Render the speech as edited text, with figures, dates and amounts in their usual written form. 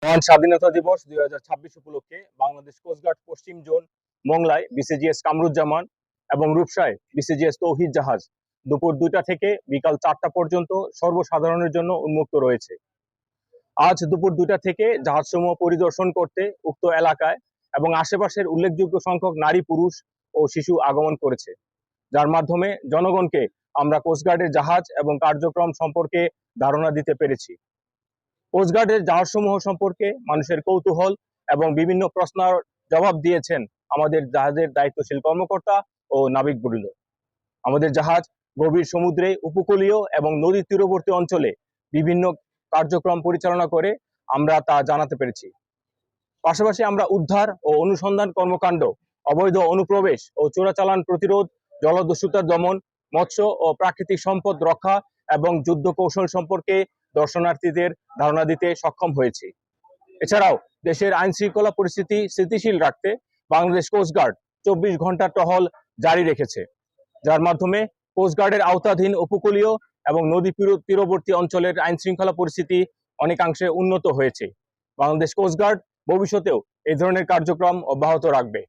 মহান স্বাধীনতা দিবস 2026 উপলক্ষে বাংলাদেশ কোস্টগার্ড পশ্চিম জোন মোংলায় বিসিজিএস কামরুজ্জামান এবং রূপসায় বিসিজিএস তৌহিদ জাহাজ দুপুর 2টা থেকে বিকাল 4টা পর্যন্ত সর্বসাধারণের জন্য উন্মুক্ত রয়েছে। আজ দুপুর 2টা থেকে জাহাজসমূহ পরিদর্শন করতে উক্ত এলাকায় এবং আশেপাশের উল্লেখযোগ্য সংখ্যক নারী, পুরুষ ও শিশু আগমন করেছে, যার মাধ্যমে জনগণকে আমরা কোস্টগার্ডের জাহাজ এবং কার্যক্রম সম্পর্কে ধারণা দিতে পেরেছি। কোস্টগার্ডের জাহাজসমূহ সম্পর্কে মানুষের কৌতূহল এবং বিভিন্ন প্রশ্নের জবাব দিয়েছেন আমাদের জাহাজের দায়িত্বশীল কর্মকর্তা ও নাবিকবৃন্দ। আমাদের জাহাজ গভীর সমুদ্রে, উপকূলীয় এবং নদী তীরবর্তী অঞ্চলে বিভিন্ন কার্যক্রম পরিচালনা করে আমরা তা জানাতে পেরেছি। পাশাপাশি আমরা উদ্ধার ও অনুসন্ধান কর্মকাণ্ড, অবৈধ অনুপ্রবেশ ও চোরাচালান প্রতিরোধ, জলদস্যুতা দমন, মৎস্য ও প্রাকৃতিক সম্পদ রক্ষা এবং যুদ্ধ কৌশল সম্পর্কে দর্শনার্থীদের ধারণা দিতে সক্ষম হয়েছি। এছাড়াও দেশের আইন শৃঙ্খলা পরিস্থিতি স্থিতিশীল রাখতে বাংলাদেশ কোস্টগার্ড 24 ঘন্টা টহল জারি রেখেছে, যার মাধ্যমে কোস্টগার্ডের আওতাধীন উপকূলীয় এবং নদী তীরবর্তী অঞ্চলের আইন শৃঙ্খলা পরিস্থিতি অনেকাংশে উন্নত হয়েছে। বাংলাদেশ কোস্টগার্ড ভবিষ্যতেও এই ধরনের কার্যক্রম অব্যাহত রাখবে।